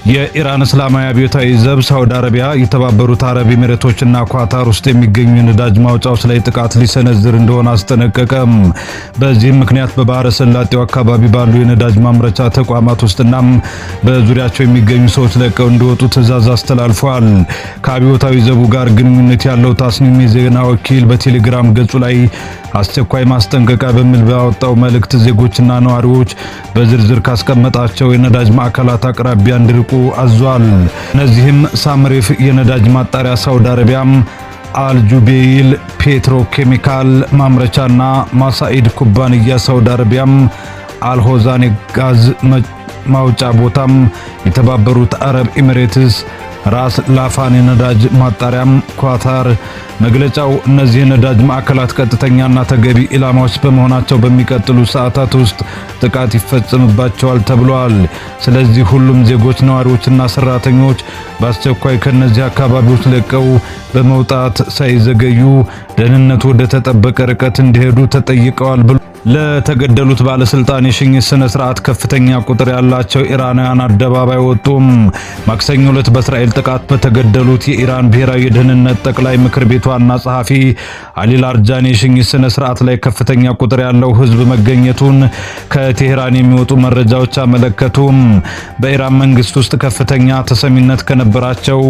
የኢራን እስላማዊ አብዮታዊ ዘብ ሳውዲ አረቢያ የተባበሩት አረብ ኤሚሬቶችና ኳታር ውስጥ የሚገኙ ነዳጅ ማውጫዎች ላይ ጥቃት ሊሰነዝር እንደሆነ አስጠነቀቀ። በዚህም ምክንያት በባህረ ሰላጤው አካባቢ ባሉ የነዳጅ ማምረቻ ተቋማት ውስጥና በዙሪያቸው የሚገኙ ሰዎች ለቀው እንዲወጡ ትዕዛዝ አስተላልፏል። ከአብዮታዊ ዘቡ ጋር ግንኙነት ያለው ታስኒም የዜና ወኪል በቴሌግራም ገጹ ላይ አስቸኳይ ማስጠንቀቂያ በሚል ባወጣው መልእክት ዜጎችና ነዋሪዎች በዝርዝር ካስቀመጣቸው የነዳጅ ማዕከላት አቅራቢያ እንዲርቁ አዟል። እነዚህም ሳምሬፍ የነዳጅ ማጣሪያ ሳውዲ አረቢያ፣ አልጁቤይል ፔትሮኬሚካል ማምረቻና ማሳኢድ ኩባንያ ሳውዲ አረቢያ፣ አልሆዛን ጋዝ ማውጫ ቦታም የተባበሩት አረብ ኤሚሬትስ፣ ራስ ላፋን የነዳጅ ማጣሪያም ኳታር። መግለጫው እነዚህ የነዳጅ ማዕከላት ቀጥተኛና ተገቢ ኢላማዎች በመሆናቸው በሚቀጥሉ ሰዓታት ውስጥ ጥቃት ይፈጸምባቸዋል ተብሏል። ስለዚህ ሁሉም ዜጎች፣ ነዋሪዎችና ሰራተኞች በአስቸኳይ ከነዚህ አካባቢዎች ለቀው በመውጣት ሳይዘገዩ ደህንነቱ ወደ ተጠበቀ ርቀት እንዲሄዱ ተጠይቀዋል ብሎ ለተገደሉት ባለስልጣን የሽኝት ስነ ስርዓት ከፍተኛ ቁጥር ያላቸው ኢራናውያን አደባባይ ወጡም። ማክሰኞ ዕለት በእስራኤል ጥቃት በተገደሉት የኢራን ብሔራዊ የደህንነት ጠቅላይ ምክር ቤት ዋና ጸሐፊ አሊ ላርጃኒ የሽኝት ስነ ስርዓት ላይ ከፍተኛ ቁጥር ያለው ህዝብ መገኘቱን ከቴህራን የሚወጡ መረጃዎች አመለከቱም። በኢራን መንግስት ውስጥ ከፍተኛ ተሰሚነት ከነበራቸው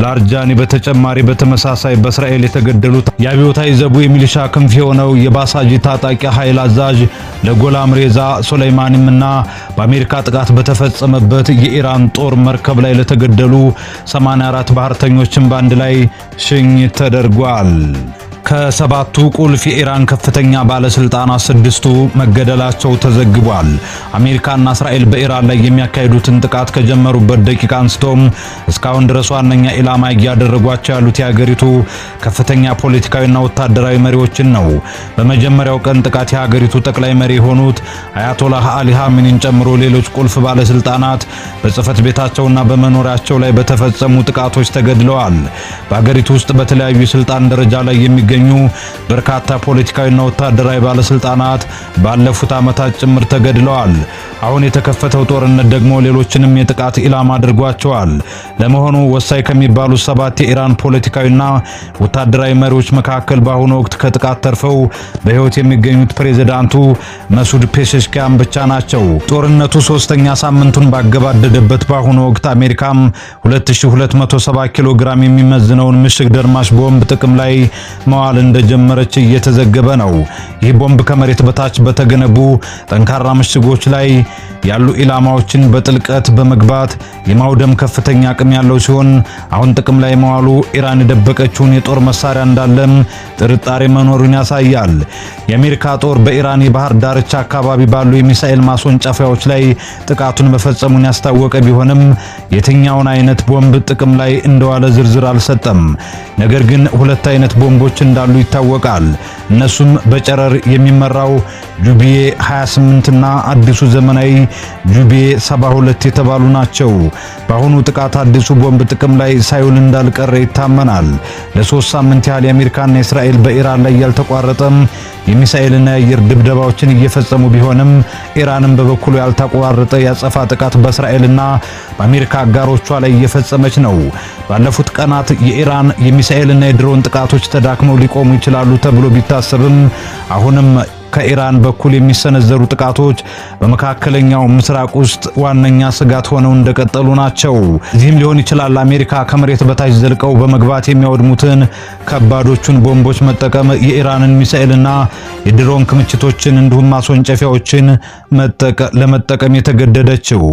ላርጃኒ በተጨማሪ በተመሳሳይ በእስራኤል የተገደሉት የአብዮታዊ ዘቡ የሚሊሻ ክንፍ የሆነው የባሳጂ ታጣቂ ኃይል አዛዥ ለጎላም ሬዛ ሱሌይማኒምና በአሜሪካ ጥቃት በተፈጸመበት የኢራን ጦር መርከብ ላይ ለተገደሉ 84 ባህርተኞችን በአንድ ላይ ሽኝት ተደርጓል። ከሰባቱ ቁልፍ የኢራን ከፍተኛ ባለስልጣናት 6ቱ መገደላቸው ተዘግቧል። አሜሪካና እስራኤል በኢራን ላይ የሚያካሂዱትን ጥቃት ከጀመሩበት ደቂቃ አንስቶም እስካሁን ድረስ ዋነኛ ኢላማ ያደረጓቸው ያሉት የሀገሪቱ ከፍተኛ ፖለቲካዊና ወታደራዊ መሪዎችን ነው። በመጀመሪያው ቀን ጥቃት የሀገሪቱ ጠቅላይ መሪ የሆኑት አያቶላህ አሊ ኻሜኒን ጨምሮ ሌሎች ቁልፍ ባለስልጣናት በጽህፈት ቤታቸውና በመኖሪያቸው ላይ በተፈጸሙ ጥቃቶች ተገድለዋል። በሀገሪቱ ውስጥ በተለያዩ የስልጣን ደረጃ ላይ የሚገኙ በርካታ ፖለቲካዊና ወታደራዊ ባለስልጣናት ባለፉት ዓመታት ጭምር ተገድለዋል። አሁን የተከፈተው ጦርነት ደግሞ ሌሎችንም የጥቃት ኢላማ አድርጓቸዋል። ለመሆኑ ወሳኝ ከሚባሉ 7 የኢራን ፖለቲካዊና ወታደራዊ መሪዎች መካከል በአሁኑ ወቅት ከጥቃት ተርፈው በህይወት የሚገኙት ፕሬዝዳንቱ መሱድ ፔሼሽኪያን ብቻ ናቸው። ጦርነቱ 3ኛ ሳምንቱን ባገባደደበት በአሁኑ ወቅት አሜሪካም 2270 ኪሎ ግራም የሚመዝነውን ምሽግ ደርማሽ ቦምብ ጥቅም ላይ መዋል እንደጀመረች እየተዘገበ ነው። ይህ ቦምብ ከመሬት በታች በተገነቡ ጠንካራ ምሽጎች ላይ ያሉ ኢላማዎችን በጥልቀት በመግባት የማውደም ከፍተኛ አቅም ያለው ሲሆን አሁን ጥቅም ላይ መዋሉ ኢራን የደበቀችውን የጦር መሳሪያ እንዳለም ጥርጣሬ መኖሩን ያሳያል። የአሜሪካ ጦር በኢራን የባህር ዳርቻ አካባቢ ባሉ የሚሳኤል ማስወንጨፊያዎች ላይ ጥቃቱን መፈጸሙን ያስታወቀ ቢሆንም የትኛውን አይነት ቦምብ ጥቅም ላይ እንደዋለ ዝርዝር አልሰጠም። ነገር ግን 2 አይነት ቦምቦች እንዳሉ ይታወቃል። እነሱም በጨረር የሚመራው ጁቢዬ 28 እና አዲሱ ዘመናዊ ጁቢዬ 72 የተባሉ ናቸው። በአሁኑ ጥቃት አዲሱ ቦምብ ጥቅም ላይ ሳይውል እንዳልቀረ ይታመናል። ለ3 ሳምንት ያህል የአሜሪካና እስራኤል በኢራን ላይ ያልተቋረጠም የሚሳኤልና የአየር ድብደባዎችን እየፈጸሙ ቢሆንም ኢራንም በበኩሉ ያልተቋረጠ ያጸፋ ጥቃት በእስራኤልና በአሜሪካ አጋሮቿ ላይ እየፈጸመች ነው። ባለፉት ቀናት የኢራን የሚሳኤልና የድሮን ጥቃቶች ተዳክመው ሊቆሙ ይችላሉ ተብሎ ቢታሰብም አሁንም ከኢራን በኩል የሚሰነዘሩ ጥቃቶች በመካከለኛው ምስራቅ ውስጥ ዋነኛ ስጋት ሆነው እንደቀጠሉ ናቸው። እዚህም ሊሆን ይችላል አሜሪካ ከመሬት በታች ዘልቀው በመግባት የሚያወድሙትን ከባዶቹን ቦምቦች መጠቀም የኢራንን ሚሳኤልና የድሮን ክምችቶችን እንዲሁም ማስወንጨፊያዎችን ለመጠቀም የተገደደችው።